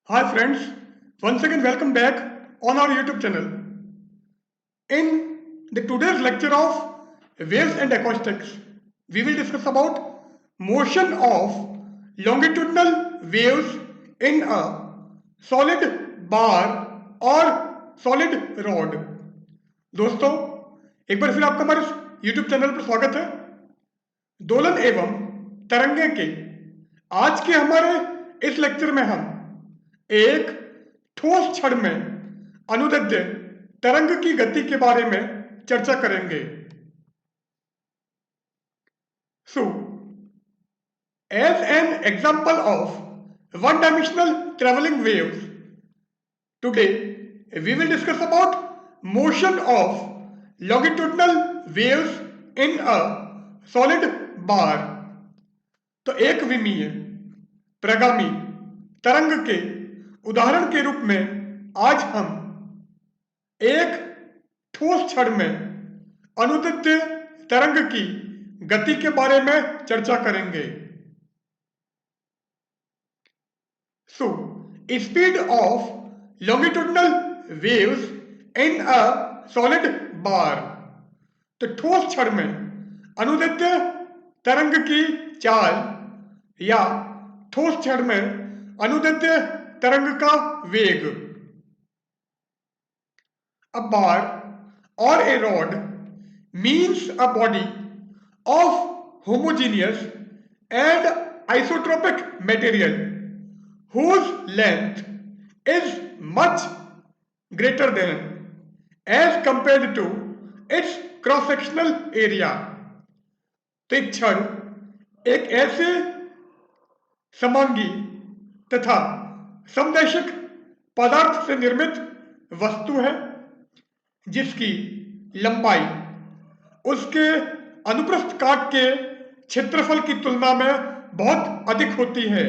Hi friends, once again welcome back on our YouTube channel. In the today's lecture of waves and acoustics, we will discuss about motion of longitudinal waves in a solid bar or solid rod. दोस्तों, एक बार फिर आपका हमारे YouTube channel पर स्वागत है। दोलन एवं तरंगे के आज के हमारे इस लेक्चर में हम एक ठोस छड़ में अनुदैर्ध्य तरंग की गति के बारे में चर्चा करेंगे। So, as an example of one-dimensional traveling waves, today we will discuss about motion of longitudinal waves in a solid bar. तो एक विमीय प्रगामी तरंग के उदाहरण के रूप में आज हम एक ठोस छड़ में अनुदैर्ध्य तरंग की गति के बारे में चर्चा करेंगे। So, speed of longitudinal waves in a solid bar. तो ठोस छड़ में अनुदैर्ध्य तरंग की चाल या ठोस छड़ में अनुदैर्ध्य तरंग का वेग। A bar or a rod means a body of homogeneous and isotropic material whose length is much greater than as compared to its cross-sectional area. तो एक छड़ एक ऐसे समांगी तथा समदैशिक पदार्थ से निर्मित वस्तु है जिसकी लंबाई उसके अनुप्रस्थ काट के क्षेत्रफल की तुलना में बहुत अधिक होती है।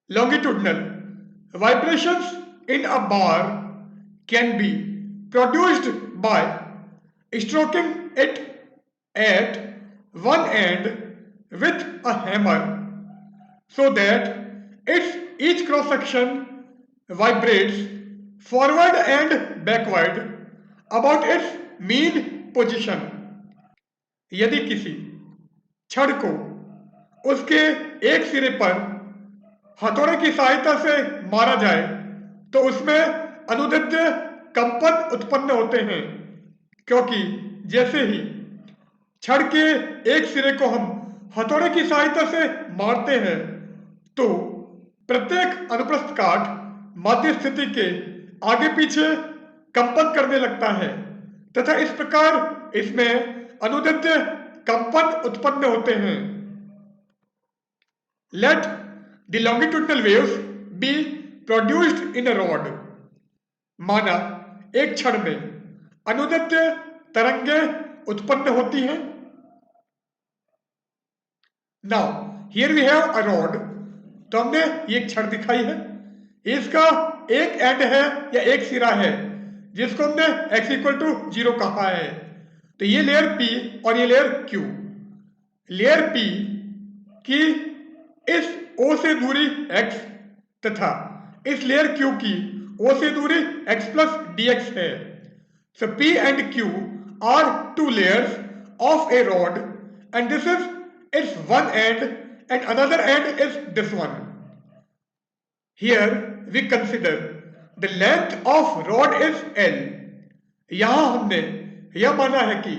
Longitudinal vibrations in a bar can be produced by stroking it at one end with a hammer so that its each cross section vibrates forward and backward about its mean position. यदि किसी छड़ को उसके एक सिरे पर हथौड़े की सहायता से मारा जाए तो उसमें अनुदैर्ध्य कंपन उत्पन्न होते हैं, क्योंकि जैसे ही छड़ के एक सिरे को हम हथौड़े की सहायता से मारते हैं तो प्रत्येक अनुप्रस्थ काट मध्य स्थिति के आगे पीछे कंपन करने लगता है तथा इस प्रकार इसमें अनुदैर्ध्य कंपन उत्पन्न होते हैं। Let the longitudinal waves be produced in a rod. माना एक छड़ में अनुदैर्ध्य तरंगें उत्पन्न होती हैं। Now here we have a rod. तो हमने ये एक छड़ दिखाई है, इसका एक एंड है या एक सिरा है जिसको हमने x इक्वल टू 0 कहा है। तो ये लेयर P और ये लेयर Q। लेयर P की इस O से दूरी x तथा इस लेयर Q की O से दूरी x plus dx है। So P and Q are two layers of a rod and this is its one end and another end is this one. Here we consider the length of rod is L. यहां हमने यह माना है कि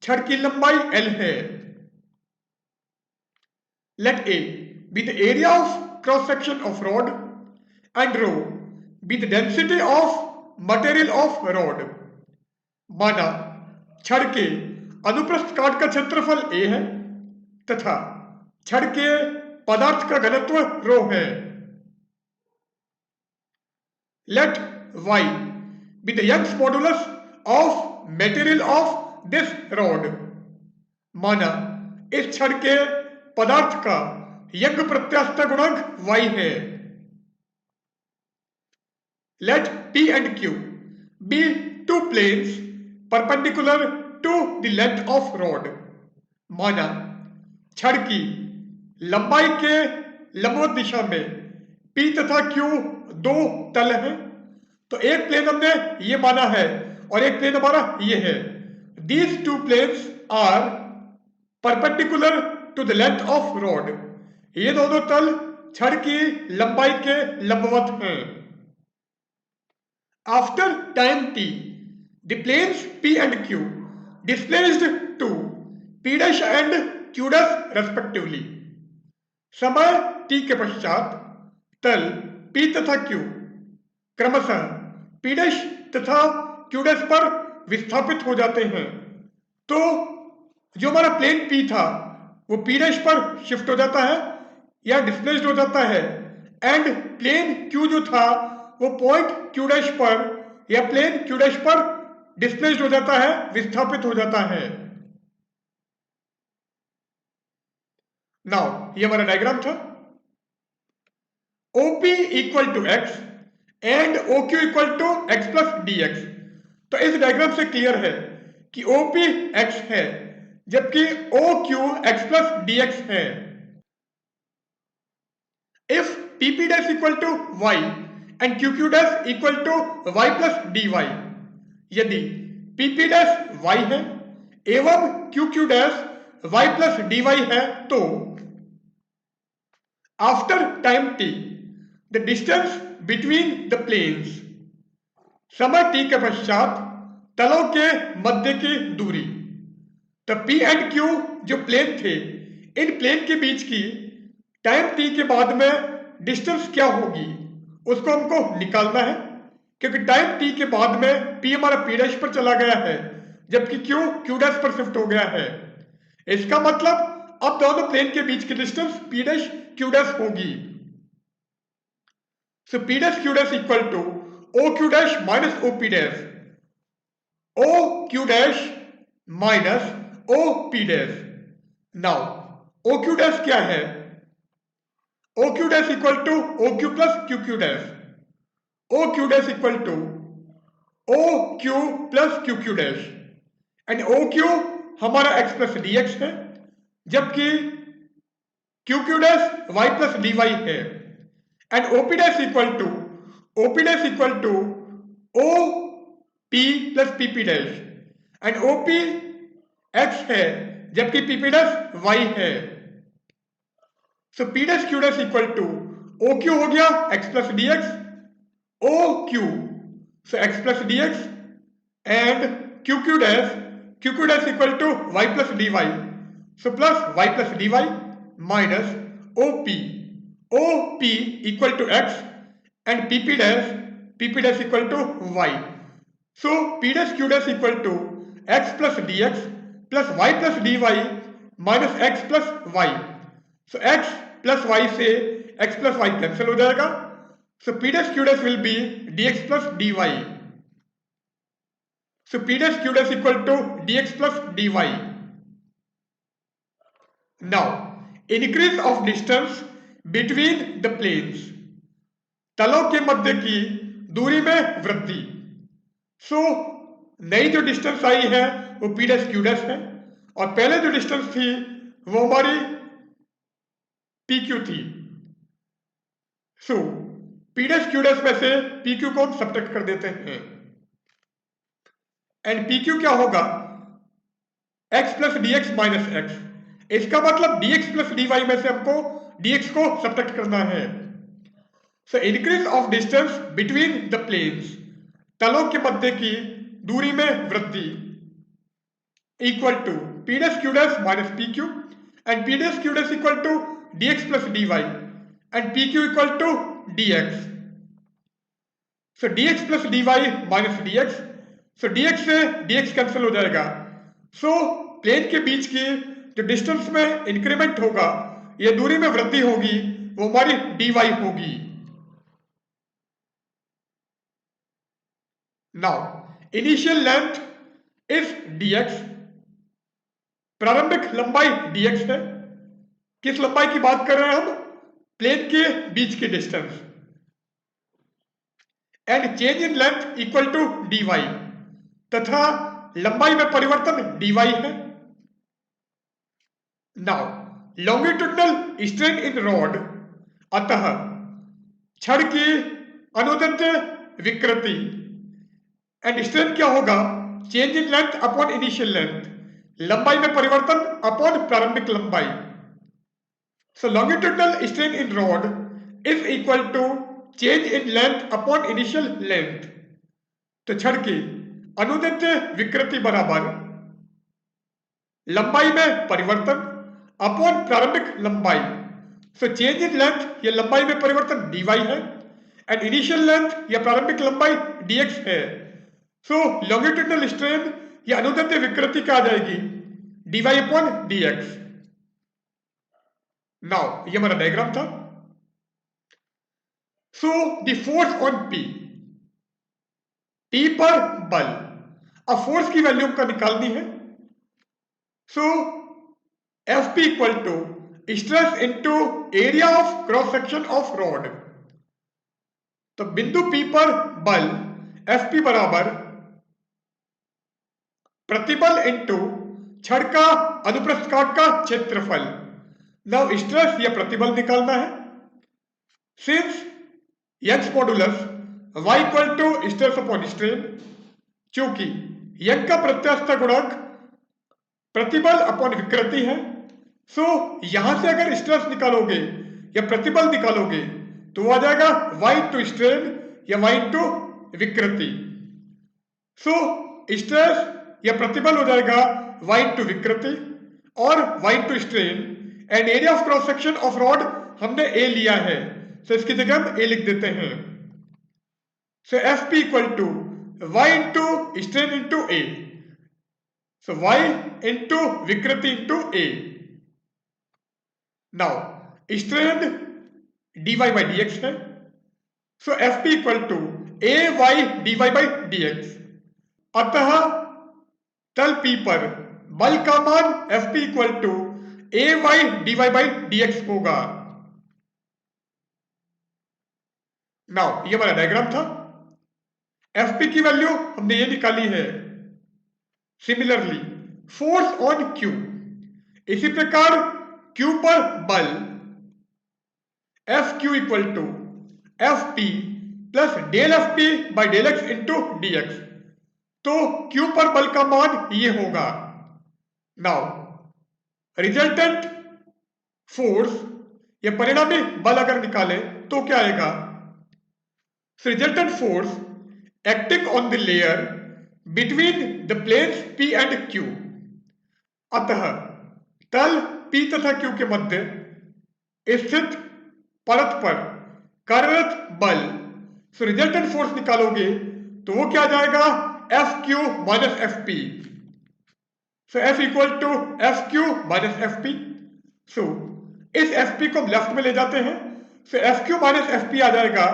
छड़ की लंबाई L है। Let A be the area of cross section of rod and rho be the density of material of rod. माना छड़ के अनुप्रस्थ काट का क्षेत्रफल A है तथा छड़ के पदार्थ का घनत्व rho है। Let Y be the Young's modulus of material of this rod. माना इस छड़ के पदार्थ का यंग प्रत्यास्थता गुणांक Y है। Let P and Q be two planes perpendicular to the length of rod. माना छड़ की लंबाई के लंबवत दिशा में P तथा Q दो तल हैं, तो एक प्लेन हमने ये माना है और एक प्लेन हमारा ये है. These two planes are perpendicular to the length of rod. ये दोनों तल छड़ की लंबाई के लंबवत हैं. After time t, the planes P and Q displaced to P' and Q' respectively. समय t के पश्चात तल P तथा Q क्रमशः P' तथा Q' पर विस्थापित हो जाते हैं. तो जो हमारा प्लेन P था वो P' पर शिफ्ट हो जाता है या डिस्प्लेस्ड हो जाता है, एंड प्लेन Q जो था वो पॉइंट Q' पर या प्लेन Q' पर डिस्प्लेस्ड हो जाता है, विस्थापित हो जाता है. नाउ ये हमारा डायग्राम था. OP equal to x and OQ equal to x plus dx. तो इस डायग्राम से क्लियर है कि OP x है जबकि OQ x प्लस dx है. If PP dash equal to y and QQ dash equal to y plus dy, यदि PP dash y है एवं QQ dash y plus dy है तो after time t, the distance between the planes, समय t के पश्चात तलों के मध्य की दूरी, तो P एंड Q जो प्लेन थे इन प्लेन के बीच की टाइम t के बाद में डिस्टेंस क्या होगी उसको हमको निकालना है, क्योंकि टाइम t के बाद में P हमारा P' पर चला गया है जबकि Q Q' पर शिफ्ट हो गया है. इसका मतलब अब दोनों प्लेन के बीच की डिस्टेंस P' Q' होगी. So P' Q' equal to OQ' minus OP', OQ' minus OP'. Now OQ' क्या है? OQ' equal to OQ plus QQ'. OQ' equal to OQ plus QQ' and OQ हमारा x plus dx है जबकि QQ' y plus dy है, and OP' equal to OP plus PP' and OP x है जबकि PP' y है. So P' Q' equal to OQ हो गया x plus dx, OQ so x plus dx and QQ' equal to y plus dy, so plus y plus dy minus OP equal to x and PP' equal to y. So P' Q' equal to x plus dx plus y plus dy minus x plus y. So x plus y से x plus y cancel हो जाएगा. So P' Q' will be dx plus dy. So P' Q' equal to dx plus dy. Now increase of distance between the planes, तलों के मध्य की दूरी में वृद्धि. सो नई जो डिस्टेंस आई है वो P' Q' है और पहले जो डिस्टेंस थी वो हमारी PQ थी. सो P' Q' में से PQ को हम सब्ट्रैक्ट कर देते हैं एंड PQ क्या होगा? x plus dx minus x. इसका मतलब dx प्लस dy में से हमको dx को सब्ट्रैक्ट करना है. So increase of distance between the planes, तलों के मध्य की दूरी में वृद्धि, equal to P' Q' minus PQ and P' Q' equal to dx plus dy and PQ equal to dx. So dx plus dy minus dx, so dx से dx cancel हो जाएगा. सो प्लेन के बीच की जो distance में increment होगा या दूरी में वृद्धि होगी वो हमारी dy होगी. Now initial length is dx, प्रारंभिक लंबाई dx है. किस लंबाई की बात कर रहे हैं हम? प्लेन के बीच की distance. And change in length equal to dy, तथा लंबाई में परिवर्तन dy है. Now longitudinal strain in rod, अतः क्षण की अनुदैर्ध्य विकृति एंड स्ट्रेन क्या होगा, change in length upon initial length, लंबाई में परिवर्तन अपॉन प्रारंभिक लंबाई। So longitudinal strain in rod is equal to change in length upon initial length. तो क्षण की अनुदैर्ध्य विकृति बराबर लंबाई में परिवर्तन अपॉन प्रारंभिक लंबाई। सो चेंज इन लेंथ या लंबाई में परिवर्तन dy है एंड इनिशियल लेंथ या प्रारंभिक लंबाई dx है। सो लॉन्गिट्यूडनल स्ट्रेन या अनुदैर्ध्य विकृति क्या आ जाएगी, dy अपॉन dx। नाउ ये हमारा डायग्राम था। So the force on P पर बल, अब फोर्स की वैल्यू हमको निकालनी है। So Fp equal to stress into area of cross section of rod. तो बिंदु P पर बल Fp बराबर प्रतिबल इनटू क्षण का अनुप्रस्थ काट का क्षेत्रफल। नाउ स्ट्रेस या प्रतिबल निकालना है। Since Young's modulus y equal to stress upon strain, चूंकि यंग का प्रत्यास्थ गुणक प्रतिबल अपॉन विकृति है, सो यहां से अगर स्ट्रेस निकालोगे या प्रतिबल निकालोगे तो आ जाएगा y टू स्ट्रेन या y टू विकृति। सो स्ट्रेस या प्रतिबल हो जाएगा y टू विकृति और y to strain and area of cross section of rod हमने a लिया है, सो इसकी जगह हम a लिख देते हैं। So Fp equal to y into strain into a, so y into विकृति into a। Now strain dy by dx है, so Fp equal to ay dy by dx। अतः तल P पर बल का मान Fp equal to ay dy by dx होगा। Now ये हमारा डायग्राम था। Fp की वैल्यू हमने ये निकाली है। सिमिलरली फोर्स ऑन Q, इसी प्रकार Q पर बल Fq equal to Fp plus del Fp by del x into dx। तो Q पर बल का मान ये होगा। नाउ रिजल्टेंट फोर्स या परिणामी बल अगर निकाले तो क्या आएगा, resultant force acting on the layer between the planes P and Q। अतः तल P तथा Q के मध्य स्थित परत पर कार्यरत बल, सो रिजल्टेंट फोर्स निकालोगे तो वो क्या आ जाएगा, Fq minus Fp। So F equal to Fq minus Fp। So इस Fp को हम लेफ्ट में ले जाते हैं, सो Fq माइनस Fp आ जाएगा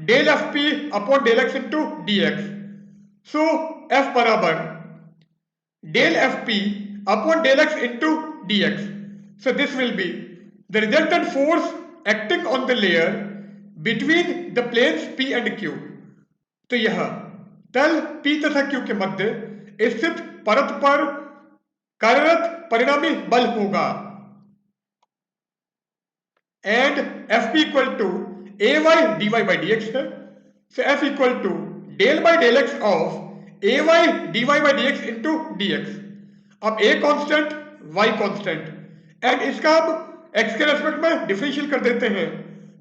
del Fp upon del x into dx। So F बराबर del Fp upon del x into dx। So this will be the resultant force acting on the layer between the planes P and Q। तो यह तल P तथा Q के मध्य स्थित परत पर कार्यरत परिणामी बल होगा। And Fp equal to ay dy by dx है, so F equal to del by del x of ay dy by dx into dx। अब a constant y constant and इसका अब x के रेस्पेक्ट में डिफरेंशियल कर देते हैं,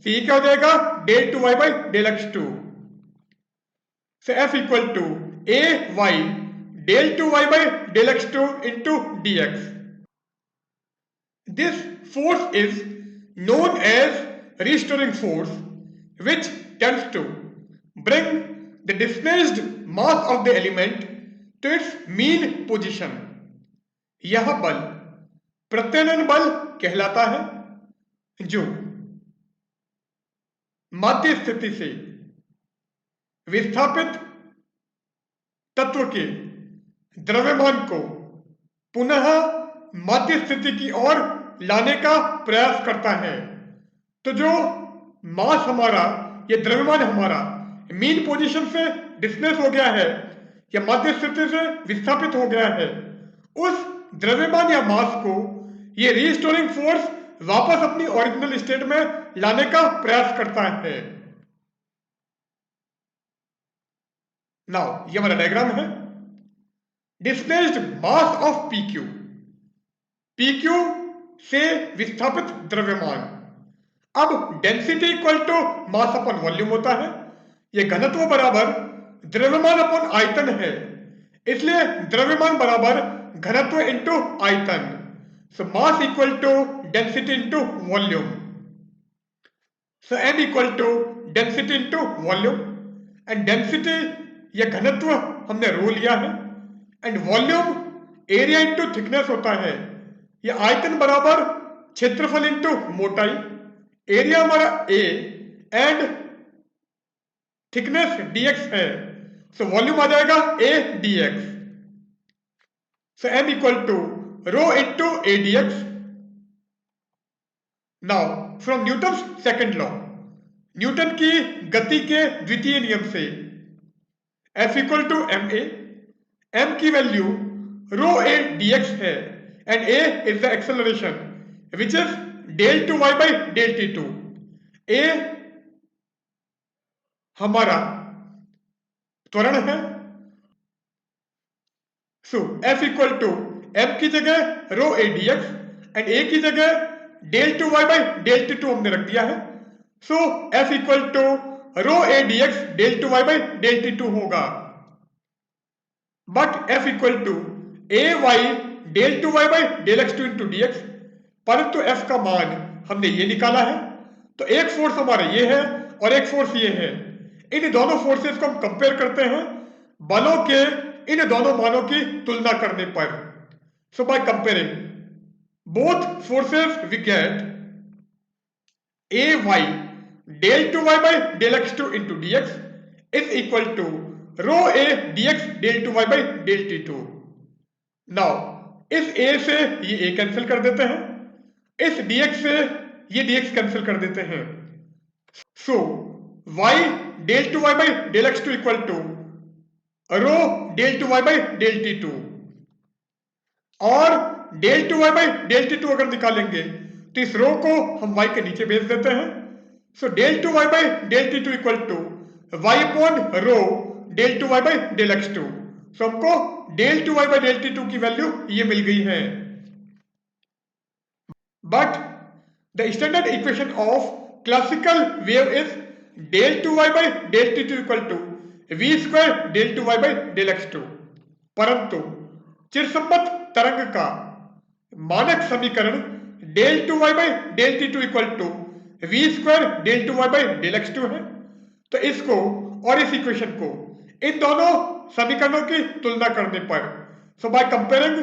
तो ये क्या हो जाएगा del two y by del x two. So F equal to ay del two y by del x2 into dx. This force is known as restoring force, which tends to bring the displaced mass of the element to its mean position. यह बल प्रत्यानयन बल कहलाता है, जो माध्य स्थिति से विस्थापित तत्व के द्रव्यमान को पुनः मध्य स्थिति की ओर लाने का प्रयास करता है। तो जो मास हमारा या द्रव्यमान हमारा मीन पोजीशन से डिस्प्लेस हो गया है या मध्य स्थिति से विस्थापित हो गया है, उस द्रव्यमान या मास को ये रीस्टोरिंग फोर्स वापस अपनी ओरिजिनल स्टेट में लाने का प्रयास करता है। नाउ ये हमारा डायग्राम है। Displaced mass of P Q, P Q से विस्थापित द्रव्यमान। अब density equal to mass upon volume होता है। ये घनत्व बराबर द्रव्यमान अपॉन आयतन है, इसलिए द्रव्यमान बराबर घनत्व इंटू आयतन। So mass equal to density into volume. So m equal to density into volume, and density या घनत्व हमने रो लिया है, and volume area into thickness होता है। ये आयतन बराबर क्षेत्रफल इंटू मोटाई। एरिया हमारा a एंड थिकनेस dx है, सो वॉल्यूम आ जाएगा a dx। So m equal to rho into a dx। Now from Newton's second law, Newton की गति के द्वितीय नियम से F equal to M A, M की value rho A D X है, and A is the acceleration which is del to Y by del T two. A हमारा त्वरण है। So F equal to M की जगह rho A D X and A की जगह del two Y by del T two हमने रख दिया है। So F equal to rho A D X del to Y by del T two होगा, but F equal to A Y del to Y by del x two into D X. परंतु F का मान हमने ये निकाला है, तो एक फोर्स हमारा ये है और एक फोर्स ये है। इन दोनों फोर्सेस को हम कंपेयर करते हैं बलों के इन दोनों मानों की तुलना करने पर। So by comparing both forces we get A Y del to Y by del x two into D X is equal to rho A D X del to Y by del T two. Now इस a से ये a cancel कर देते हैं, इस dx से ये dx cancel कर देते हैं। So y del to Y by del x two equal to rho del to Y by del T two, और del to Y by del T two अगर निकालेंगे तो इस रो को हम y के नीचे भेज देते हैं। So del to Y by del T two equal to Y upon rho del to Y by del x two. So हमको del to Y by del T two की वैल्यू ये मिल गई है। But the standard equation of classical wave is del to Y by del T two equal to we square del to Y by del x two. परंतु चिरसम्मत तरंग का मानक समीकरण del to Y by del T two equal to we square del to Y by del x two है। तो इसको और इस इक्वेशन को इन दोनों समीकरणों की तुलना करने पर, so by comparing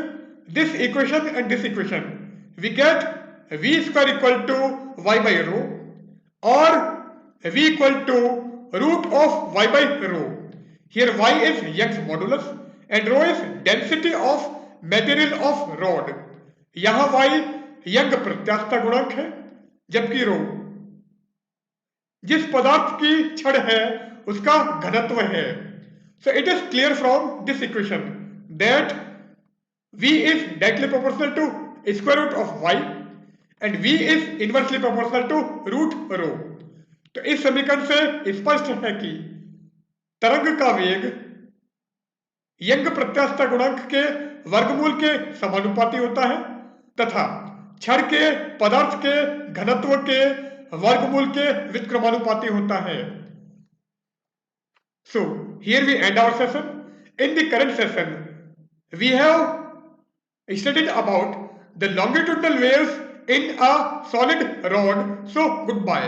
this equation and this equation we get V square equal to Y by rho और V equal to root of Y by rho. Here Y is Young's modulus and rho is density of material of rod. यहां Y Young प्रत्यास्थता गुणांक है, जबकि रो जिस पदार्थ की छड़ है उसका घनत्व है। So it is clear from this equation that v is directly proportional to square root of y and v is inversely proportional to root rho। तो इस समीकरण से स्पष्ट है कि तरंग का वेग यंग प्रत्यास्थता गुणांक के वर्गमूल के समानुपाती होता है तथा छड़ के पदार्थ के घनत्व के वर्गमूल के व्युत्क्रमानुपाती होता है। So here we end our session. In the current session, we have studied about the longitudinal waves in a solid rod. So goodbye.